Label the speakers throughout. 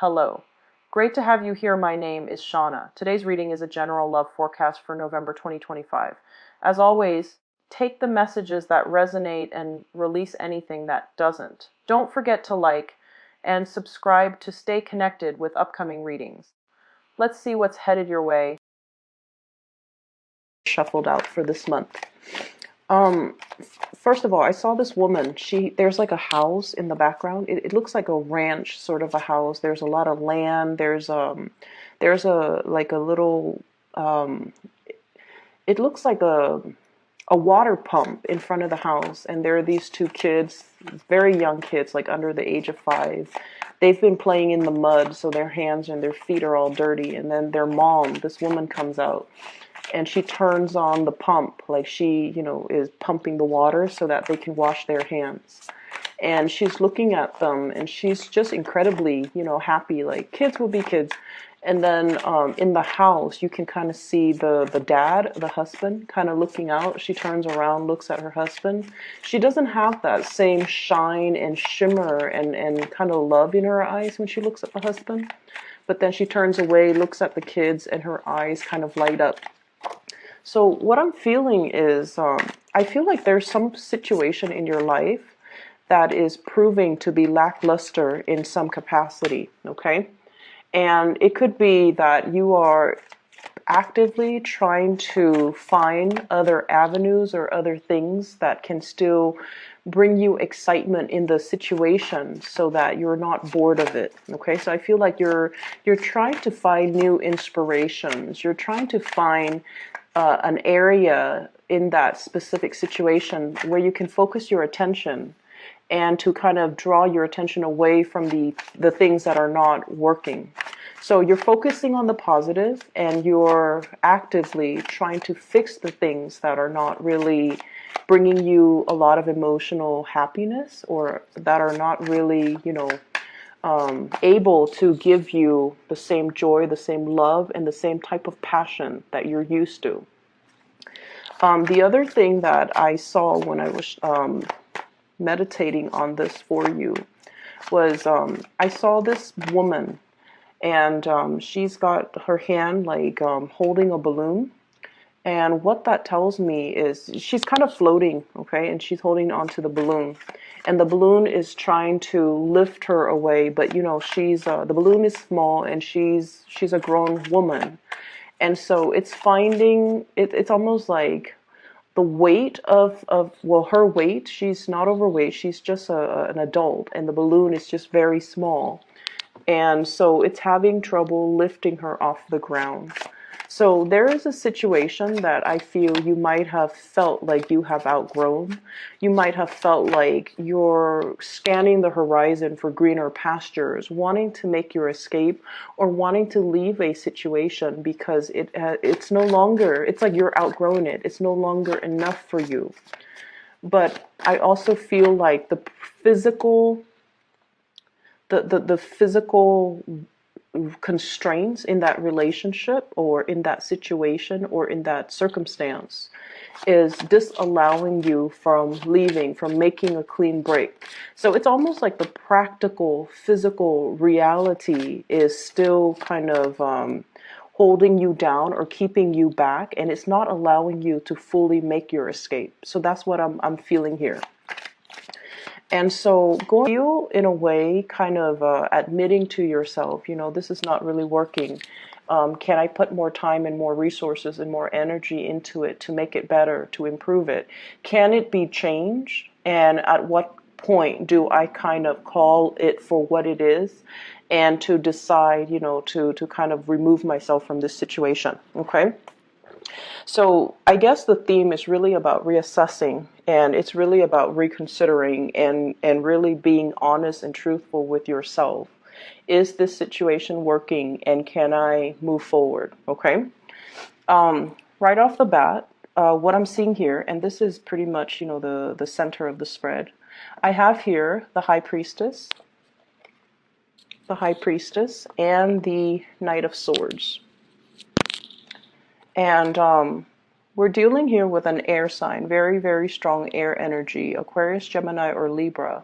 Speaker 1: Hello. Great to have you here. My name is Shauna. Today's reading is a general love forecast for November 2025. As always, take the messages that resonate and release anything that doesn't. Don't forget to like and subscribe to stay connected with upcoming readings. Let's see what's headed your way. Shuffled out for this month. Um, First of all, I saw this woman. There's like a house in the background. It looks like a ranch sort of a house. There's a lot of land. There's a like a little it looks like a water pump in front of the house, and there are these two kids, very young kids, like under the age of 5. They've been playing in the mud, so their hands and their feet are all dirty. And then their mom, this woman, comes out and she turns on the pump, like she, is pumping the water so that they can wash their hands. And she's looking at them, and she's just incredibly, happy. Like kids will be kids. And then in the house, you can kind of see the dad, the husband, kind of looking out. She turns around, looks at her husband. She doesn't have that same shine and shimmer and kind of love in her eyes when she looks at the husband. But then she turns away, looks at the kids, and her eyes kind of light up. So what I'm feeling is, I feel like there's some situation in your life that is proving to be lackluster in some capacity, okay? And it could be that you are actively trying to find other avenues or other things that can still bring you excitement in the situation so that you're not bored of it. Okay, so I feel like you're trying to find new inspirations. You're trying to find an area in that specific situation where you can focus your attention and to kind of draw your attention away from the things that are not working. So you're focusing on the positive, and you're actively trying to fix the things that are not really bringing you a lot of emotional happiness, or that are not really, able to give you the same joy, the same love, and the same type of passion that you're used to. The other thing that I saw when I was meditating on this for you was I saw this woman, and she's got her hand like holding a balloon. And what that tells me is she's kind of floating, okay, and she's holding onto the balloon, and the balloon is trying to lift her away. But she's the balloon is small, and she's a grown woman, and so it's finding it. It's almost like the weight of her weight. She's not overweight. She's just an adult, and the balloon is just very small. And so it's having trouble lifting her off the ground. So there is a situation that I feel you might have felt like you have outgrown. You might have felt like you're scanning the horizon for greener pastures, wanting to make your escape, or wanting to leave a situation because it's no longer, it's like you're outgrown it. It's no longer enough for you. But I also feel like the physical constraints in that relationship or in that situation or in that circumstance is disallowing you from leaving, from making a clean break. So it's almost like the practical, physical reality is still kind of holding you down or keeping you back, and it's not allowing you to fully make your escape. So that's what I'm feeling here. And so going feel in a way kind of admitting to yourself, this is not really working. Can I put more time and more resources and more energy into it to make it better, to improve it? Can it be changed? And at what point do I kind of call it for what it is and to decide, to kind of remove myself from this situation? Okay. So I guess the theme is really about reassessing, and it's really about reconsidering and really being honest and truthful with yourself. Is this situation working, and can I move forward? Okay. Right off the bat, what I'm seeing here, and this is pretty much, the center of the spread. I have here the High Priestess, and the Knight of Swords. And we're dealing here with an air sign, very, very strong air energy, Aquarius, Gemini, or Libra.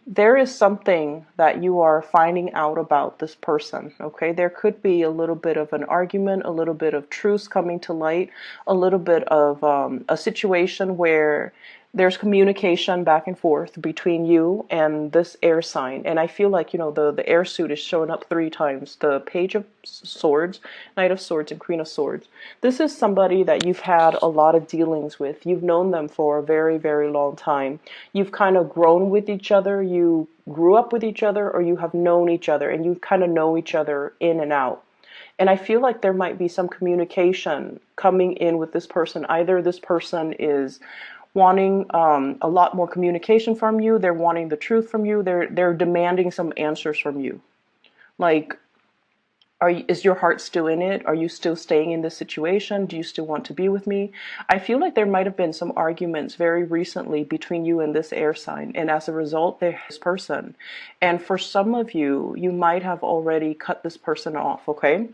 Speaker 1: there is something that you are finding out about this person, okay? There could be a little bit of an argument, a little bit of truth coming to light, a little bit of a situation where there's communication back and forth between you and this air sign. And I feel like, the air suit is showing up 3 times. The Page of Swords, Knight of Swords, and Queen of Swords. This is somebody that you've had a lot of dealings with. You've known them for a very, very long time. You've kind of grown with each other. You grew up with each other, or you have known each other, and you kind of know each other in and out. And I feel like there might be some communication coming in with this person. Either this person is wanting a lot more communication from you. They're wanting the truth from you. They're demanding some answers from you. Like, is your heart still in it? Are you still staying in this situation? Do you still want to be with me? I feel like there might have been some arguments very recently between you and this air sign. And as a result, there's this person. And for some of you, you might have already cut this person off, okay?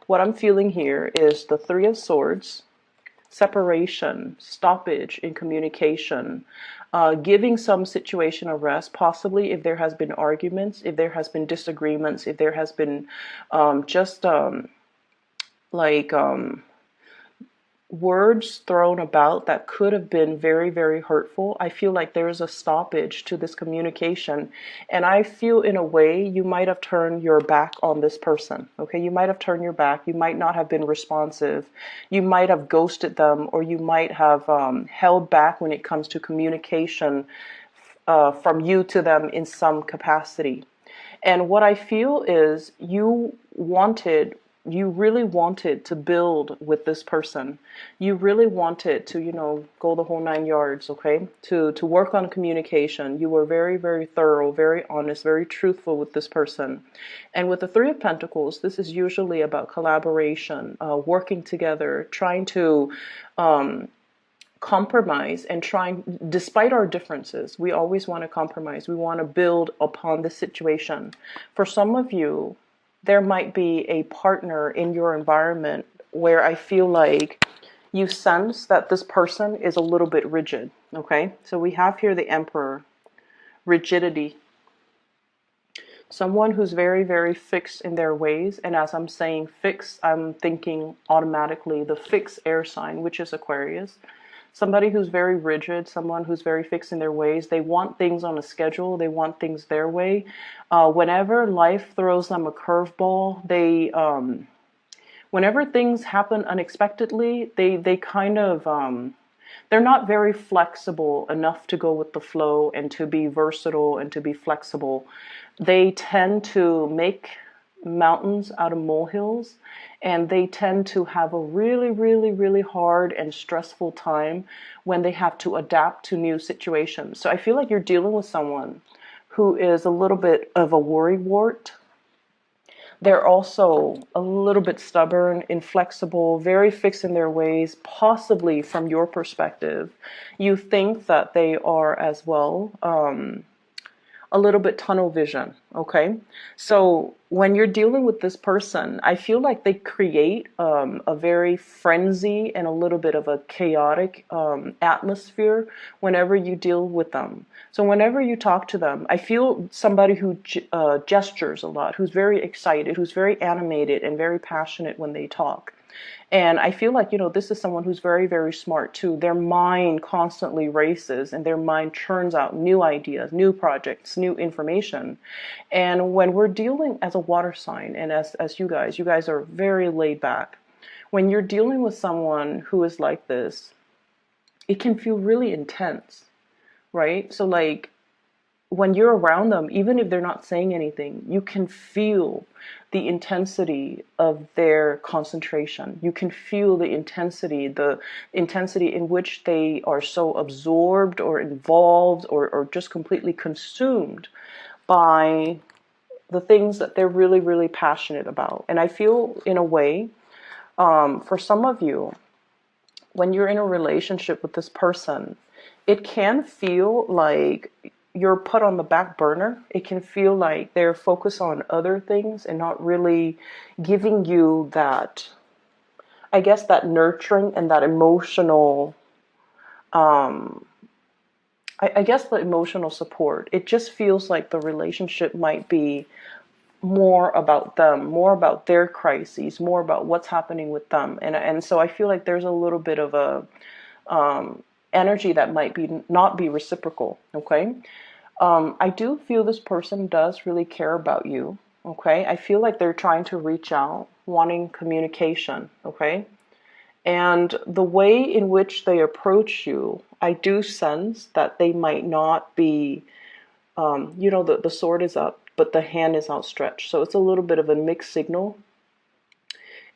Speaker 1: What I'm feeling here is the Three of Swords, separation, stoppage in communication, giving some situation a rest, possibly if there has been arguments, if there has been disagreements, if there has been just like words thrown about that could have been very, very hurtful. I feel like there is a stoppage to this communication. And I feel in a way you might have turned your back on this person. Okay, you might have turned your back. You might not have been responsive. You might have ghosted them, or you might have held back when it comes to communication from you to them in some capacity. And what I feel is you really wanted to build with this person. You really wanted to, go the whole 9 yards, okay? To work on communication. You were very, very thorough, very honest, very truthful with this person. And with the Three of Pentacles, this is usually about collaboration, working together, trying to compromise and despite our differences, we always want to compromise. We want to build upon the situation. For some of you, there might be a partner in your environment where I feel like you sense that this person is a little bit rigid, okay? So we have here the Emperor, rigidity. Someone who's very, very fixed in their ways. And as I'm saying fixed, I'm thinking automatically the fixed air sign, which is Aquarius. Somebody who's very rigid, someone who's very fixed in their ways. They want things on a schedule. They want things their way. Whenever life throws them a curveball, whenever things happen unexpectedly, they kind of, they're not very flexible enough to go with the flow and to be versatile and to be flexible. They tend to make mountains out of molehills, and they tend to have a really, really, really hard and stressful time when they have to adapt to new situations. So I feel like you're dealing with someone who is a little bit of a worrywart. They're also a little bit stubborn, inflexible, very fixed in their ways. Possibly from your perspective, you think that they are as well. A little bit tunnel vision, okay? So when you're dealing with this person, I feel like they create a very frenzy and a little bit of a chaotic atmosphere whenever you deal with them. So whenever you talk to them, I feel somebody who gestures a lot, who's very excited, who's very animated and very passionate when they talk. And I feel like, this is someone who's very, very smart too. Their mind constantly races and their mind churns out new ideas, new projects, new information. And when we're dealing as a water sign and as you guys are very laid back. When you're dealing with someone who is like this, it can feel really intense, right? So like when you're around them, even if they're not saying anything, you can feel the intensity of their concentration. You can feel the intensity in which they are so absorbed or involved or just completely consumed by the things that they're really, really passionate about. And I feel in a way, for some of you, when you're in a relationship with this person, it can feel like you're put on the back burner. It can feel like they're focused on other things and not really giving you that, I guess, that nurturing and that emotional I guess the emotional support. It just feels like the relationship might be more about them, more about their crises, more about what's happening with them. And so I feel like there's a little bit of a energy that might be not be reciprocal. Okay. I do feel this person does really care about you. Okay. I feel like they're trying to reach out, wanting communication. Okay. And the way in which they approach you, I do sense that they might not be, the sword is up, but the hand is outstretched. So it's a little bit of a mixed signal.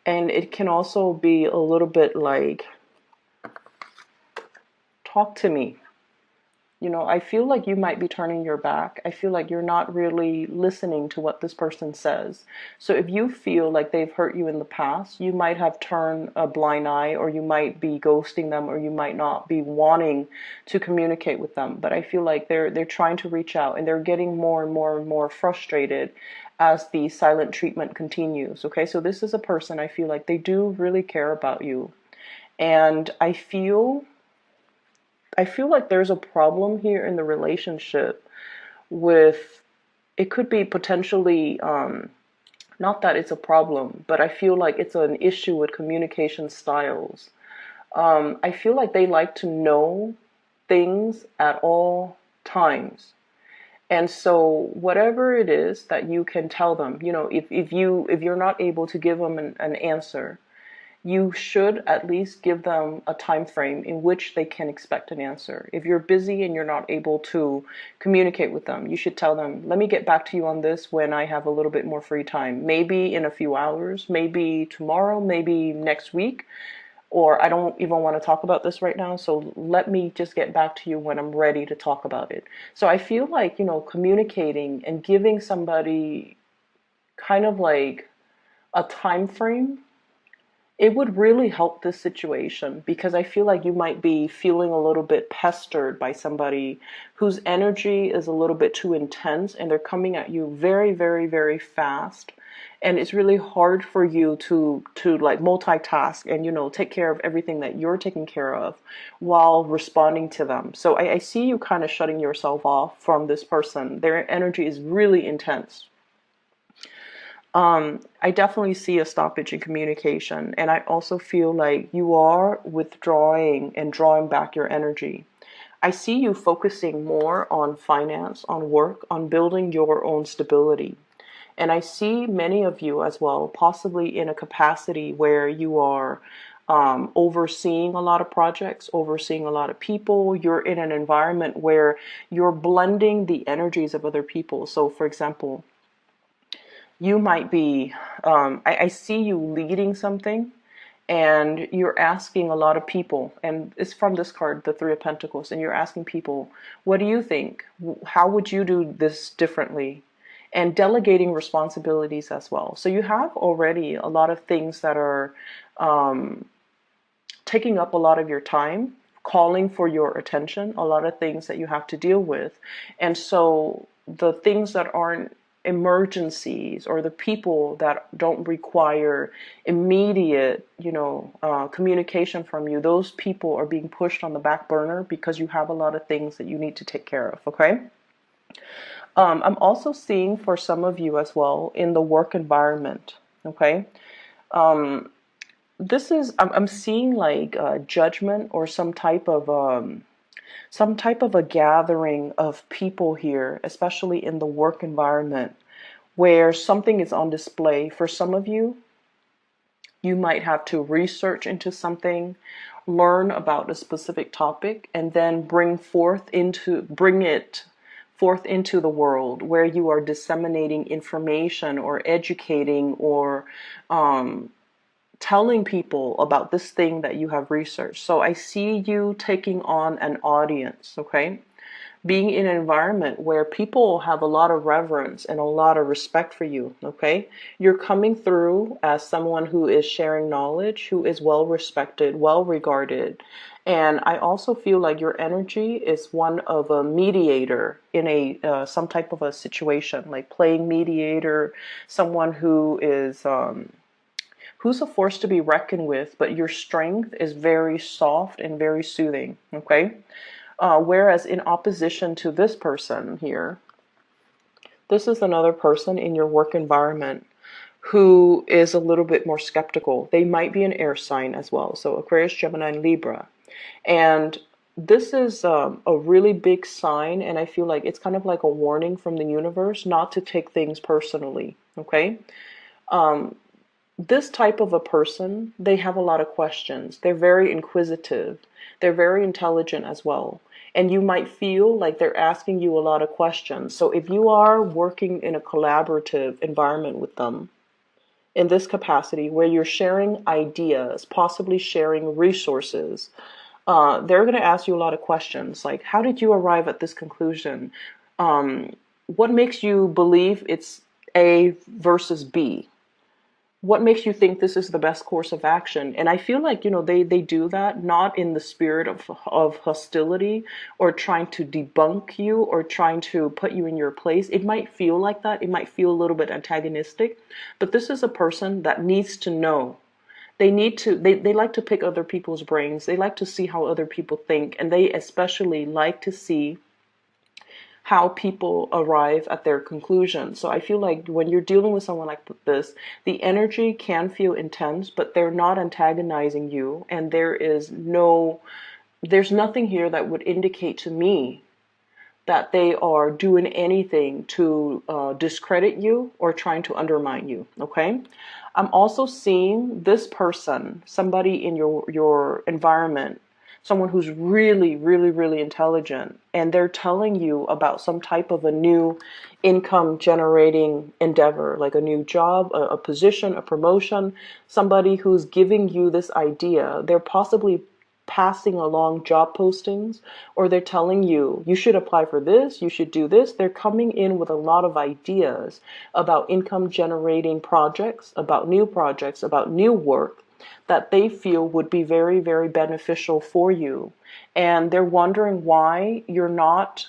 Speaker 1: And it can also be a little bit like, talk to me. I feel like you might be turning your back. I feel like you're not really listening to what this person says. So if you feel like they've hurt you in the past, you might have turned a blind eye, or you might be ghosting them, or you might not be wanting to communicate with them. But I feel like they're trying to reach out, and they're getting more and more and more frustrated as the silent treatment continues. Okay, so this is a person, I feel like they do really care about you. And I feel like there's a problem here in the relationship with, it could be potentially, not that it's a problem, but I feel like it's an issue with communication styles. I feel like they like to know things at all times. And so whatever it is that you can tell them, if you're not able to give them an answer, you should at least give them a time frame in which they can expect an answer. If you're busy and you're not able to communicate with them, you should tell them, let me get back to you on this when I have a little bit more free time. Maybe in a few hours, maybe tomorrow, maybe next week, or I don't even want to talk about this right now, so let me just get back to you when I'm ready to talk about it. So I feel like, communicating and giving somebody kind of like a time frame, it would really help this situation, because I feel like you might be feeling a little bit pestered by somebody whose energy is a little bit too intense, and they're coming at you very, very, very fast. And it's really hard for you to like multitask and take care of everything that you're taking care of while responding to them. So I see you kind of shutting yourself off from this person. Their energy is really intense. I definitely see a stoppage in communication, and I also feel like you are withdrawing and drawing back your energy. I see you focusing more on finance, on work, on building your own stability. And I see many of you as well, possibly in a capacity where you are overseeing a lot of projects, overseeing a lot of people. You're in an environment where you're blending the energies of other people. So, for example, you might be, I see you leading something, and you're asking a lot of people, and it's from this card, the Three of Pentacles, and you're asking people, what do you think? How would you do this differently? And delegating responsibilities as well. So you have already a lot of things that are taking up a lot of your time, calling for your attention, a lot of things that you have to deal with. And so the things that aren't emergencies, or the people that don't require immediate, communication from you, those people are being pushed on the back burner because you have a lot of things that you need to take care of, okay? I'm also seeing for some of you as well in the work environment, okay? I'm seeing like judgment, or some type of a gathering of people here, especially in the work environment, where something is on display. For some of you, you might have to research into something, learn about a specific topic, and then bring it forth into the world, where you are disseminating information or educating, or telling people about this thing that you have researched. So I see you taking on an audience, okay? Being in an environment where people have a lot of reverence and a lot of respect for you, okay? You're coming through as someone who is sharing knowledge, who is well respected, well regarded. And I also feel like your energy is one of a mediator in some type of a situation, like playing mediator, someone who's a force to be reckoned with, but your strength is very soft and very soothing, okay? Whereas in opposition to this person here, this is another person in your work environment who is a little bit more skeptical. They might be an air sign as well. So Aquarius, Gemini, and Libra. And this is a really big sign, and I feel like it's kind of like a warning from the universe not to take things personally, okay? This type of a person, they have a lot of questions. They're very inquisitive. They're very intelligent as well. And you might feel like they're asking you a lot of questions. So if you are working in a collaborative environment with them, in this capacity where you're sharing ideas, possibly sharing resources, they're going to ask you a lot of questions like, how did you arrive at this conclusion? What makes you believe it's A versus B? What makes you think this is the best course of action? And I feel like, they do that not in the spirit of hostility or trying to debunk you or trying to put you in your place. It might feel like that. It might feel a little bit antagonistic, but this is a person that needs to know. They like to pick other people's brains. They like to see how other people think, and they especially like to see how people arrive at their conclusion. So I feel like when you're dealing with someone like this, the energy can feel intense, but they're not antagonizing you, and there's nothing here that would indicate to me that they are doing anything to discredit you or trying to undermine you, okay? I'm also seeing this person, somebody in your environment, someone who's really, really, really intelligent, and they're telling you about some type of a new income generating endeavor, like a new job, a position, a promotion, somebody who's giving you this idea. They're possibly passing along job postings, or they're telling you, you should apply for this, you should do this. They're coming in with a lot of ideas about income generating projects, about new work that they feel would be very, very beneficial for you. And they're wondering why you're not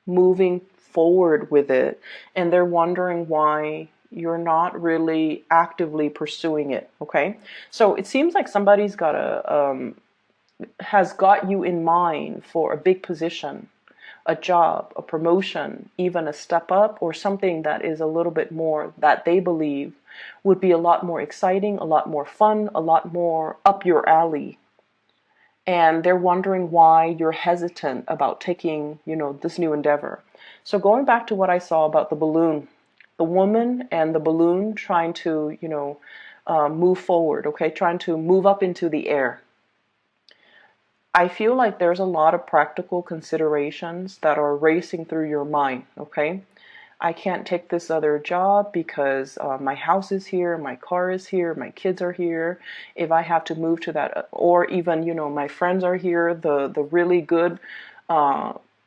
Speaker 1: moving forward with it. And they're wondering why you're not really actively pursuing it. Okay. So it seems like somebody's has got you in mind for a big position, a job, a promotion, even a step up, or something that is a little bit more that they believe would be a lot more exciting, a lot more fun, a lot more up your alley. And they're wondering why you're hesitant about taking, this new endeavor. So going back to what I saw about the balloon, the woman and the balloon trying to, move forward, okay, trying to move up into the air. I feel like there's a lot of practical considerations that are racing through your mind, okay? I can't take this other job because my house is here, my car is here, my kids are here. If I have to move to that, or even, my friends are here, the really good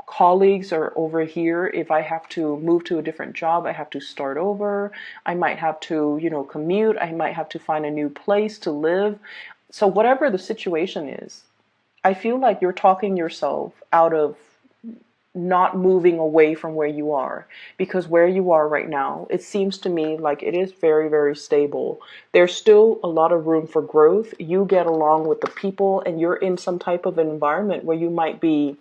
Speaker 1: colleagues are over here. If I have to move to a different job, I have to start over. I might have to, commute. I might have to find a new place to live. So whatever the situation is, I feel like you're talking yourself out of not moving away from where you are, because where you are right now, it seems to me like it is very, very stable. There's still a lot of room for growth. You get along with the people, and you're in some type of environment where you might be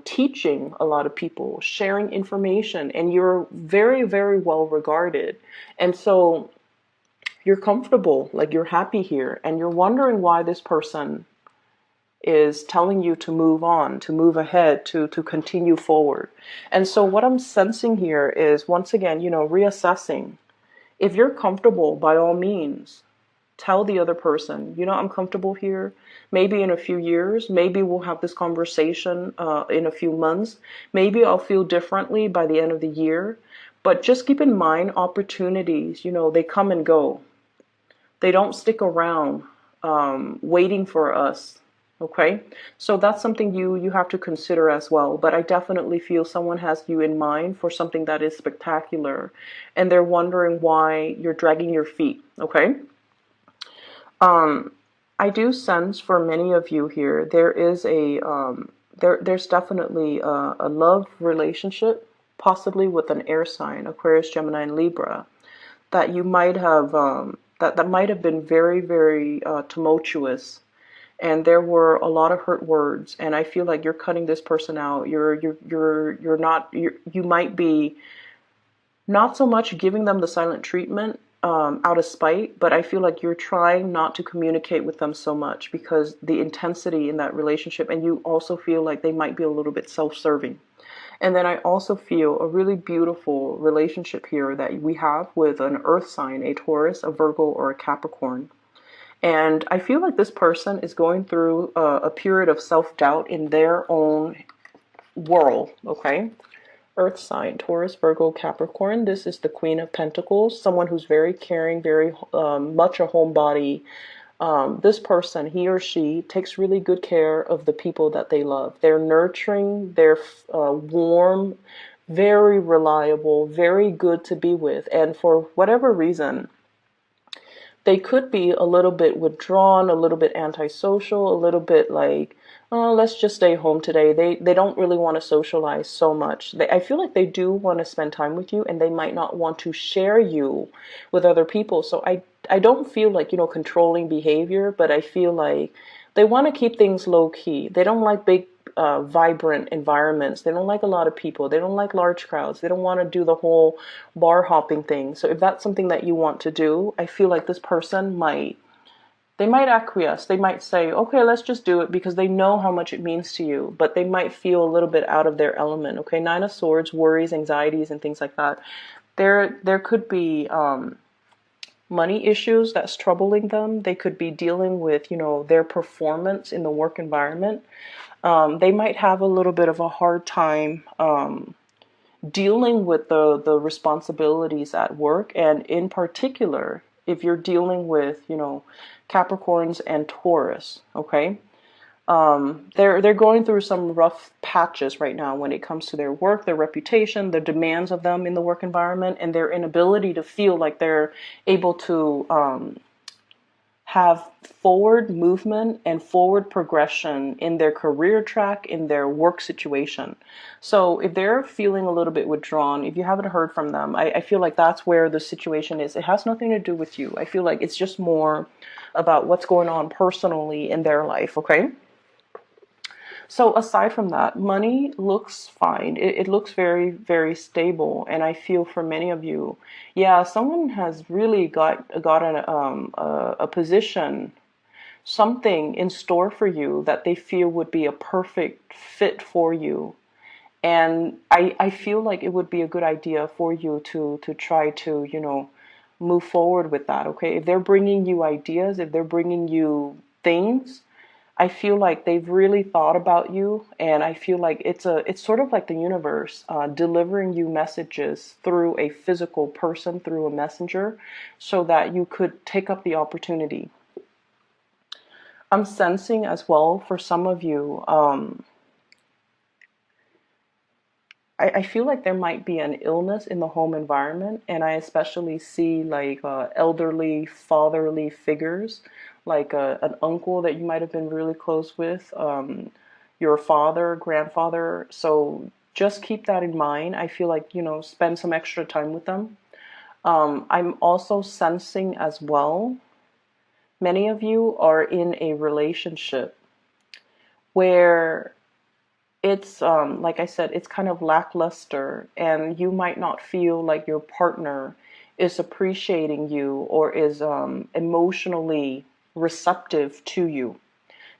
Speaker 1: teaching a lot of people, sharing information, and you're very, very well regarded. And so you're comfortable, like you're happy here, and you're wondering why this person is telling you to move on, to move ahead, to continue forward. And so what I'm sensing here is, once again, reassessing. If you're comfortable, by all means, tell the other person, I'm comfortable here. Maybe in a few years, maybe we'll have this conversation in a few months. Maybe I'll feel differently by the end of the year. But just keep in mind, opportunities, they come and go. They don't stick around waiting for us. Okay, so that's something you have to consider as well. But I definitely feel someone has you in mind for something that is spectacular, and they're wondering why you're dragging your feet. Okay, I do sense for many of you here there is there's definitely a love relationship, possibly with an air sign, Aquarius, Gemini, and Libra, that you might have that might have been very, very tumultuous. and there were a lot of hurt words, and I feel like you're cutting this person out. You're not, you might be not so much giving them the silent treatment out of spite, but I feel like you're trying not to communicate with them so much because the intensity in that relationship, and you also feel like they might be a little bit self-serving. And then I also feel a really beautiful relationship here that we have with an earth sign, a Taurus, a Virgo, or a Capricorn. And I feel like this person is going through a period of self-doubt in their own world, okay? Earth sign, Taurus, Virgo, Capricorn. This is the Queen of Pentacles, someone who's very caring, very much a homebody. This person, he or she, takes really good care of the people that they love. They're nurturing, they're warm, very reliable, very good to be with. And for whatever reason, they could be a little bit withdrawn, a little bit antisocial, a little bit like, oh, let's just stay home today. They don't really want to socialize so much. I feel like they do want to spend time with you, and they might not want to share you with other people. So I don't feel like, controlling behavior, but I feel like they want to keep things low key. They don't like big vibrant environments. They don't like a lot of people. They don't like large crowds. They don't want to do the whole bar hopping thing. So if that's something that you want to do, I feel like this person they might acquiesce. They might say, okay, let's just do it, because they know how much it means to you, but they might feel a little bit out of their element. Okay, Nine of Swords, worries, anxieties, and things like that. There could be money issues that's troubling them. They could be dealing with, their performance in the work environment. They might have a little bit of a hard time dealing with the responsibilities at work, and in particular, if you're dealing with, Capricorns and Taurus, okay? They're going through some rough patches right now when it comes to their work, their reputation, the demands of them in the work environment, and their inability to feel like they're able to have forward movement and forward progression in their career track, in their work situation. So if they're feeling a little bit withdrawn, if you haven't heard from them, I feel like that's where the situation is. It has nothing to do with you. I feel like it's just more about what's going on personally in their life, okay? So aside from that, money looks fine. It looks very, very stable. And I feel for many of you, yeah, someone has really got a position, something in store for you that they feel would be a perfect fit for you. And I feel like it would be a good idea for you to try to, move forward with that, okay? If they're bringing you ideas, if they're bringing you things, I feel like they've really thought about you, and I feel like it's sort of like the universe delivering you messages through a physical person, through a messenger, so that you could take up the opportunity. I'm sensing as well for some of you, I feel like there might be an illness in the home environment, and I especially see like elderly, fatherly figures, like an uncle that you might have been really close with, your father, grandfather. So just keep that in mind. I feel like, spend some extra time with them. I'm also sensing as well, many of you are in a relationship where it's like I said, it's kind of lackluster, and you might not feel like your partner is appreciating you or is emotionally receptive to you.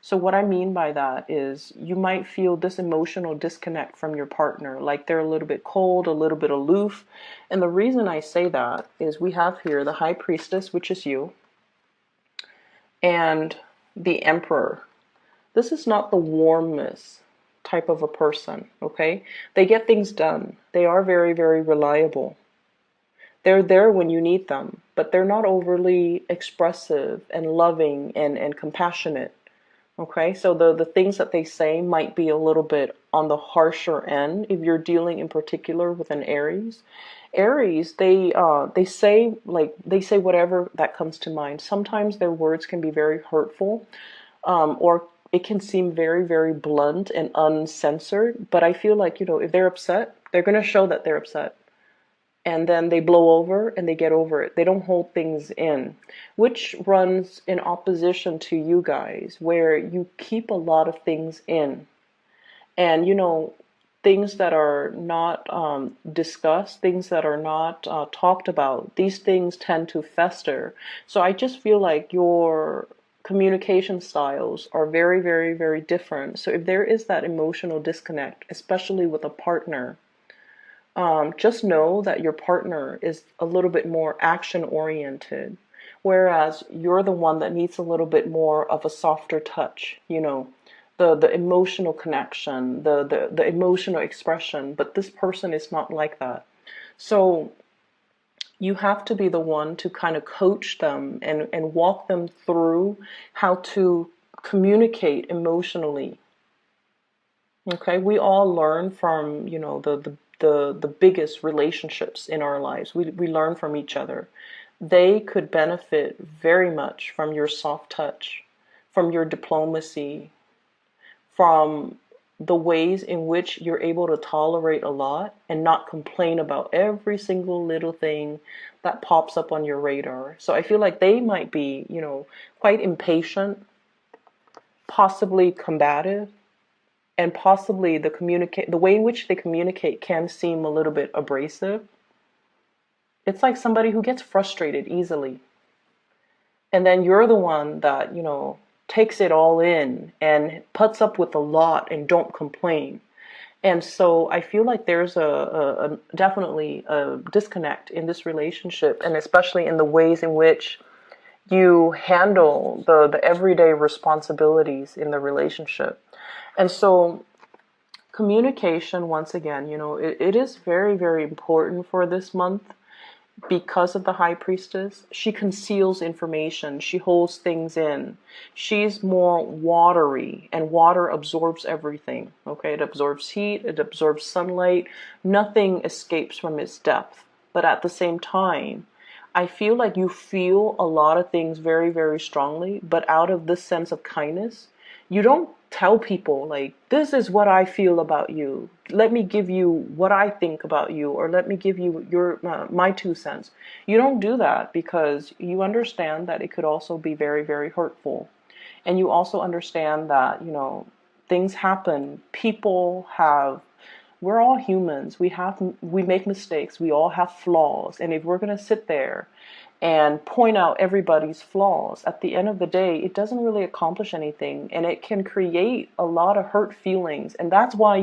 Speaker 1: So what I mean by that is you might feel this emotional disconnect from your partner, like they're a little bit cold, a little bit aloof. And the reason I say that is we have here the High Priestess, which is you, and the Emperor. This is not the warmest type of a person, okay? They get things done. They are very, very reliable. They're there when you need them, but they're not overly expressive and loving and compassionate, okay? So the things that they say might be a little bit on the harsher end if you're dealing in particular with an Aries. Aries, they say whatever that comes to mind. Sometimes their words can be very hurtful, or it can seem very, very blunt and uncensored. But I feel like, if they're upset, they're going to show that they're upset. and then they blow over and they get over it. They don't hold things in, which runs in opposition to you guys, where you keep a lot of things in. And, things that are not discussed, things that are not talked about, these things tend to fester. So I just feel like your communication styles are very, very, very different. So if there is that emotional disconnect, especially with a partner, just know that your partner is a little bit more action oriented, whereas you're the one that needs a little bit more of a softer touch, the emotional connection, the emotional expression. But this person is not like that. So you have to be the one to kind of coach them and walk them through how to communicate emotionally. Okay, we all learn from, the biggest relationships in our lives. We learn from each other. They could benefit very much from your soft touch, from your diplomacy, from the ways in which you're able to tolerate a lot and not complain about every single little thing that pops up on your radar. So I feel like they might be, quite impatient, possibly combative, and possibly the way in which they communicate can seem a little bit abrasive. It's like somebody who gets frustrated easily. And then you're the one that, takes it all in and puts up with a lot and don't complain. And so I feel like there's definitely a disconnect in this relationship, and especially in the ways in which you handle the everyday responsibilities in the relationship. And so communication, once again, it is very, very important for this month because of the High Priestess. She conceals information. She holds things in. She's more watery, and water absorbs everything. Okay, it absorbs heat, it absorbs sunlight. Nothing escapes from its depth. But at the same time, I feel like you feel a lot of things very, very strongly, but out of this sense of kindness, you don't tell people like, this is what I feel about you. Let me give you what I think about you, or let me give you my 2 cents. You don't do that because you understand that it could also be very, very hurtful. And you also understand that, things happen. We're all humans. We make mistakes. We all have flaws. And if we're going to sit there and point out everybody's flaws, at the end of the day, it doesn't really accomplish anything, and it can create a lot of hurt feelings. And that's why